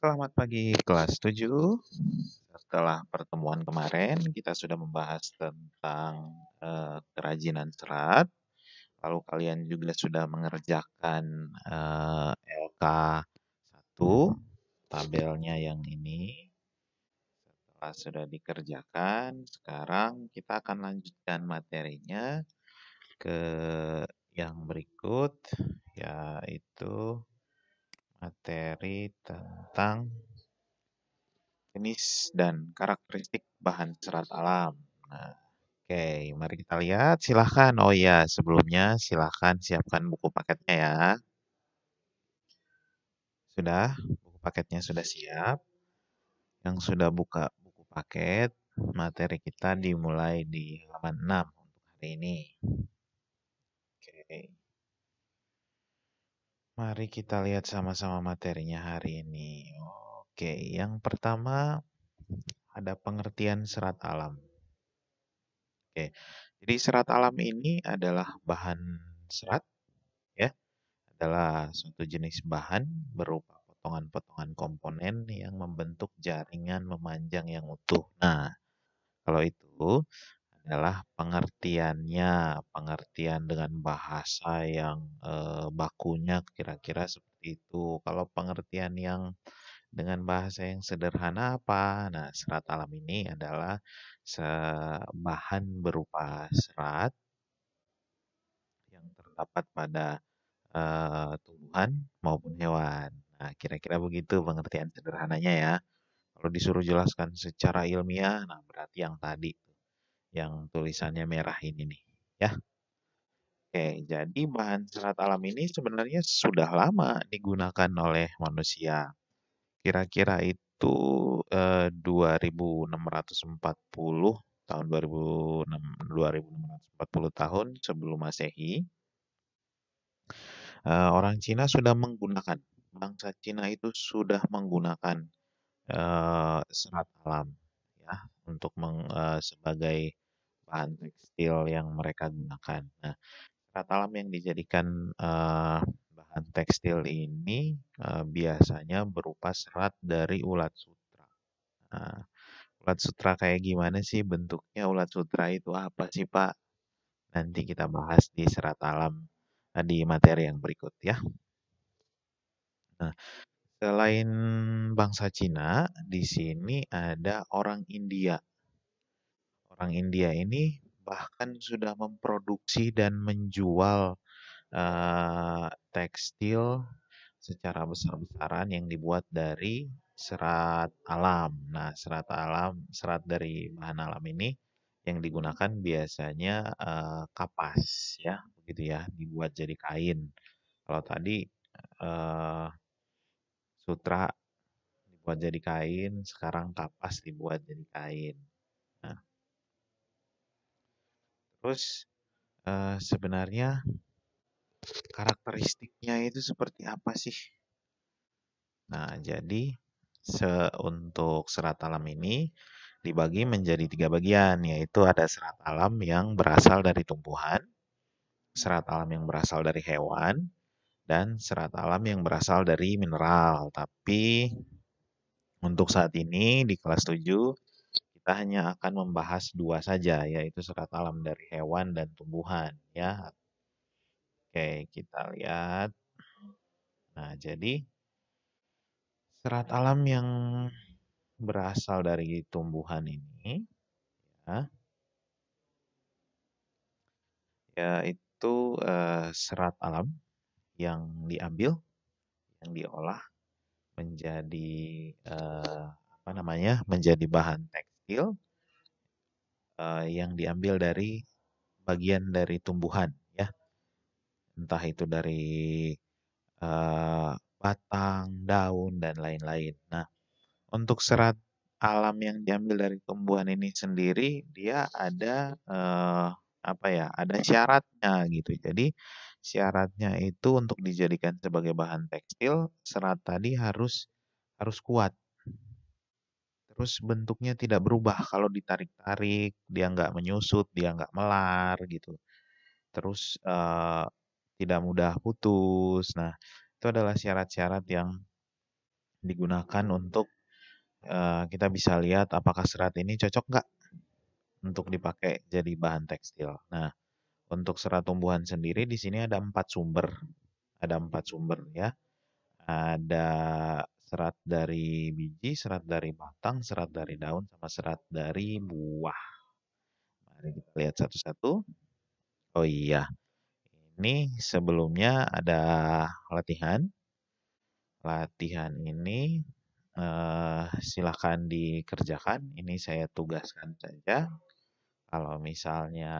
Selamat pagi kelas 7. Setelah pertemuan kemarin, kita sudah membahas tentang kerajinan serat. Lalu kalian juga sudah mengerjakan LK1, tabelnya yang ini. Setelah sudah dikerjakan, sekarang kita akan lanjutkan materinya ke yang berikut, yaitu materi tentang jenis dan karakteristik bahan serat alam. Nah, oke, mari kita lihat. Silahkan. Oh ya, sebelumnya silahkan siapkan buku paketnya ya. Sudah? Buku paketnya sudah siap. Yang sudah buka buku paket, materi kita dimulai di halaman 6 untuk hari ini. Oke. Mari kita lihat sama-sama materinya hari ini. Oke, yang pertama ada pengertian serat alam. Oke, jadi serat alam ini adalah bahan serat, ya, adalah suatu jenis bahan berupa potongan-potongan komponen yang membentuk jaringan memanjang yang utuh. Nah, kalau itu adalah pengertiannya, pengertian dengan bahasa yang bakunya kira-kira seperti itu. Kalau pengertian yang dengan bahasa yang sederhana apa? Nah, serat alam ini adalah bahan berupa serat yang terdapat pada tumbuhan maupun hewan. Nah, kira-kira begitu pengertian sederhananya ya. Kalau disuruh jelaskan secara ilmiah, nah berarti yang tadi, yang tulisannya merah ini nih, ya. Oke, jadi bahan serat alam ini sebenarnya sudah lama digunakan oleh manusia. Kira-kira itu 2640 tahun 2006 2640 tahun sebelum Masehi. Orang Cina sudah menggunakan, bangsa Cina itu sudah menggunakan serat alam ya untuk sebagai bahan tekstil yang mereka gunakan. Nah, serat alam yang dijadikan bahan tekstil ini biasanya berupa serat dari ulat sutra. Nah, ulat sutra kayak gimana sih bentuknya? Ulat sutra itu apa sih, Pak? Nanti kita bahas di serat alam di materi yang berikut ya. Nah, selain bangsa Cina, di sini ada orang India. Orang India ini bahkan sudah memproduksi dan menjual tekstil secara besar-besaran yang dibuat dari serat alam. Nah, serat alam, serat dari bahan alam ini yang digunakan biasanya kapas ya, begitu ya, dibuat jadi kain. Kalau tadi eh, sutra dibuat jadi kain, sekarang kapas dibuat jadi kain. Nah, terus sebenarnya karakteristiknya itu seperti apa sih? Nah, jadi untuk serat alam ini dibagi menjadi 3 bagian, yaitu ada serat alam yang berasal dari tumbuhan, serat alam yang berasal dari hewan, dan serat alam yang berasal dari mineral. Tapi untuk saat ini di kelas 7 kita hanya akan membahas 2 saja, yaitu serat alam dari hewan dan tumbuhan ya. Oke, kita lihat. Nah, jadi serat alam yang berasal dari tumbuhan ini ya, yaitu serat alam yang diambil, yang diolah menjadi apa namanya, menjadi bahan tekstil yang diambil dari bagian dari tumbuhan ya, entah itu dari batang, daun dan lain-lain. Nah, untuk serat alam yang diambil dari tumbuhan ini sendiri, dia ada apa ya? Ada syaratnya gitu. Jadi syaratnya itu untuk dijadikan sebagai bahan tekstil, serat tadi harus kuat. Terus bentuknya tidak berubah kalau ditarik-tarik, dia nggak menyusut, dia nggak melar gitu. Terus tidak mudah putus. Nah, itu adalah syarat-syarat yang digunakan untuk kita bisa lihat apakah serat ini cocok nggak untuk dipakai jadi bahan tekstil. Nah, untuk serat tumbuhan sendiri di sini ada 4 sumber. Ada 4 sumber ya. Ada serat dari biji, serat dari batang, serat dari daun, sama serat dari buah. Mari kita lihat satu-satu. Oh iya, ini sebelumnya ada latihan. Latihan ini silahkan dikerjakan. Ini saya tugaskan saja. Kalau misalnya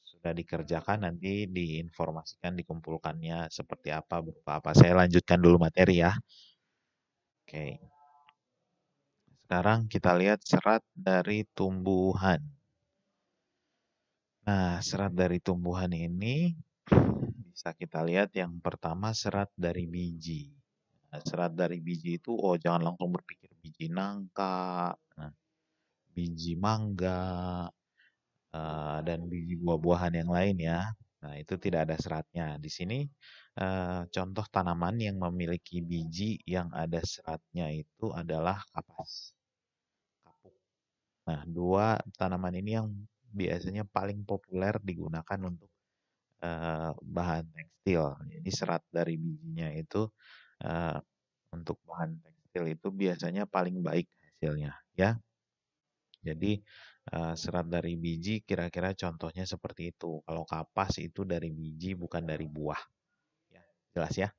sudah dikerjakan nanti diinformasikan dikumpulkannya seperti apa berupa apa. Saya lanjutkan dulu materi ya. Oke. Sekarang kita lihat serat dari tumbuhan. Nah, serat dari tumbuhan ini bisa kita lihat yang pertama serat dari biji. Nah, serat dari biji itu, oh jangan langsung berpikir biji nangka, nah, biji mangga, dan biji buah-buahan yang lain ya. Nah, itu tidak ada seratnya. Di sini contoh tanaman yang memiliki biji yang ada seratnya itu adalah kapas, kapuk. Nah, dua tanaman ini yang biasanya paling populer digunakan untuk bahan tekstil. Jadi serat dari bijinya itu eh, untuk bahan tekstil itu biasanya paling baik hasilnya, ya. Jadi serat dari biji kira-kira contohnya seperti itu. Kalau kapas itu dari biji bukan dari buah. Ya, jelas ya.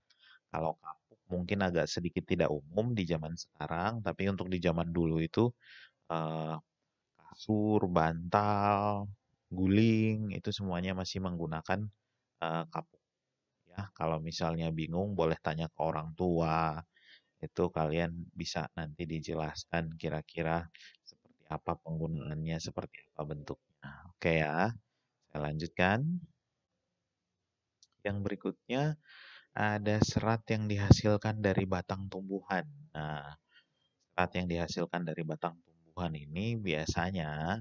Kalau kapuk mungkin agak sedikit tidak umum di zaman sekarang, tapi untuk di zaman dulu itu eh, kasur, bantal, guling itu semuanya masih menggunakan kapuk. Ya, kalau misalnya bingung boleh tanya ke orang tua. Itu kalian bisa nanti dijelaskan kira-kira seperti apa penggunaannya, seperti apa bentuknya. Oke ya, saya lanjutkan. Yang berikutnya ada serat yang dihasilkan dari batang tumbuhan. Nah, serat yang dihasilkan dari batang tumbuhan ini biasanya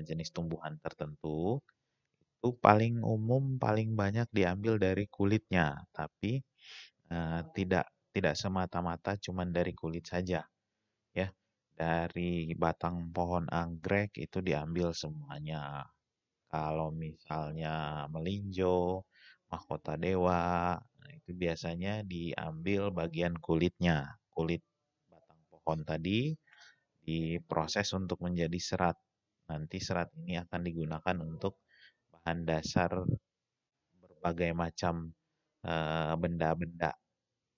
jenis tumbuhan tertentu itu paling umum, paling banyak diambil dari kulitnya, tapi tidak tidak semata-mata cuman dari kulit saja, ya. Dari batang pohon anggrek itu diambil semuanya. Kalau misalnya melinjo, mahkota dewa, nah itu biasanya diambil bagian kulitnya. Kulit batang pohon tadi diproses untuk menjadi serat. Nanti serat ini akan digunakan untuk bahan dasar berbagai macam benda-benda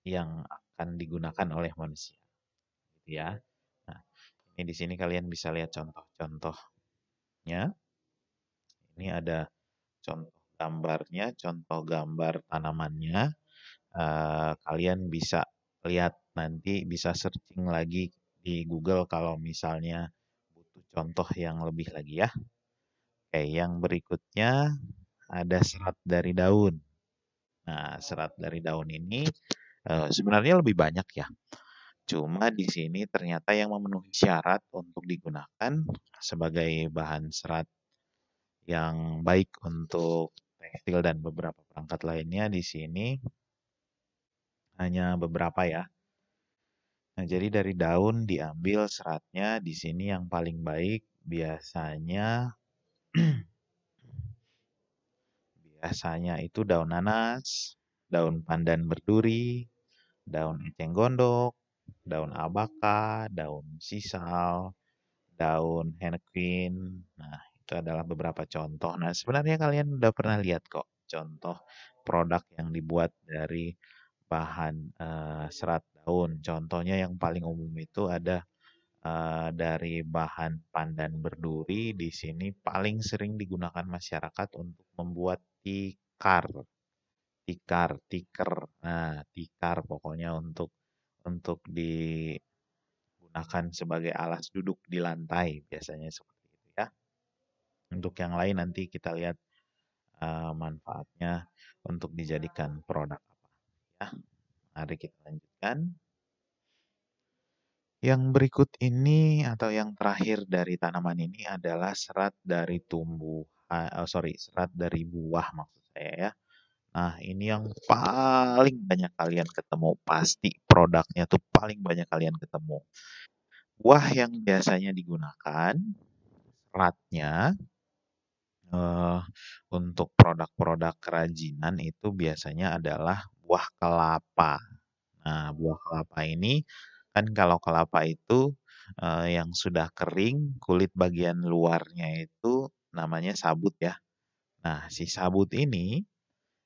yang akan digunakan oleh manusia, gitu ya. Nah, ini di sini kalian bisa lihat contoh-contohnya. Ini ada contoh gambarnya, contoh gambar tanamannya. Kalian bisa lihat nanti, bisa searching lagi di Google kalau misalnya butuh contoh yang lebih lagi ya. Oke, yang berikutnya ada serat dari daun. Nah, serat dari daun ini sebenarnya lebih banyak ya. Cuma di sini ternyata yang memenuhi syarat untuk digunakan sebagai bahan serat yang baik untuk tekstil dan beberapa perangkat lainnya di sini hanya beberapa ya. Nah, jadi dari daun diambil seratnya di sini yang paling baik biasanya biasanya itu daun nanas, daun pandan berduri, daun eceng gondok, daun abaka, daun sisal, daun henequin. Nah, itu adalah beberapa contoh. Nah, sebenarnya kalian udah pernah lihat kok contoh produk yang dibuat dari bahan serat daun. Contohnya yang paling umum itu ada dari bahan pandan berduri. Di sini paling sering digunakan masyarakat untuk membuat tikar, tikar. Nah, tikar pokoknya untuk digunakan sebagai alas duduk di lantai biasanya seperti itu ya. Untuk yang lain nanti kita lihat manfaatnya untuk dijadikan produk apa ya. Mari kita lanjutkan. Yang berikut ini atau yang terakhir dari tanaman ini adalah serat dari serat dari buah maksud saya ya. Nah, ini yang paling banyak kalian ketemu, pasti produknya tuh paling banyak kalian ketemu. Buah yang biasanya digunakan, seratnya, eee, untuk produk-produk kerajinan itu biasanya adalah buah kelapa. Nah, buah kelapa ini kan kalau kelapa itu, yang sudah kering, kulit bagian luarnya itu namanya sabut ya. Nah, si sabut ini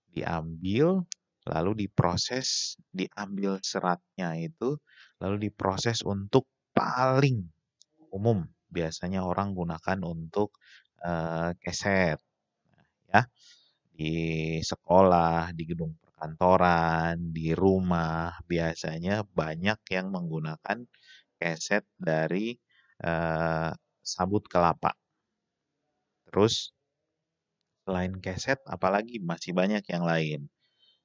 diambil, lalu diproses, diambil seratnya itu, lalu diproses untuk paling umum. Biasanya orang gunakan untuk keset, ya, di sekolah, di gedung perkantoran, di rumah. Biasanya banyak yang menggunakan keset dari eh, sabut kelapa. Terus selain keset, apalagi masih banyak yang lain.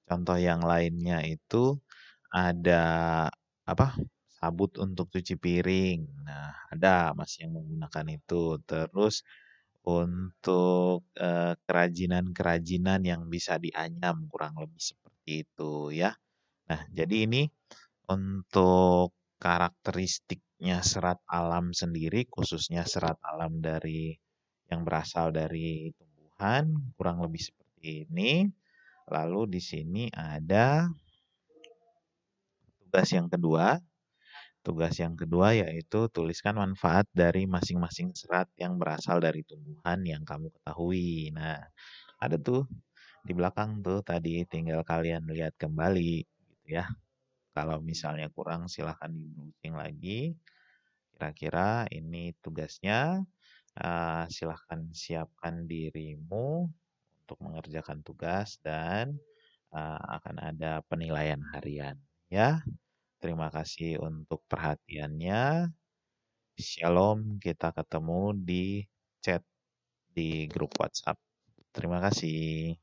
Contoh yang lainnya itu ada apa? Sabut untuk cuci piring. Nah, ada masih yang menggunakan itu. Terus untuk kerajinan-kerajinan yang bisa dianyam kurang lebih seperti itu ya. Nah, jadi ini untuk karakteristiknya serat alam sendiri, khususnya serat alam dari yang berasal dari tumbuhan, kurang lebih seperti ini. Lalu di sini ada tugas yang kedua. Tugas yang kedua yaitu tuliskan manfaat dari masing-masing serat yang berasal dari tumbuhan yang kamu ketahui. Nah, ada tuh di belakang tuh tadi tinggal kalian lihat kembali gitu ya. Kalau misalnya kurang silahkan di-browsing lagi. Kira-kira ini tugasnya. Silahkan siapkan dirimu untuk mengerjakan tugas dan akan ada penilaian harian ya. Terima kasih untuk perhatiannya. Shalom, kita ketemu di chat di grup WhatsApp. Terima kasih.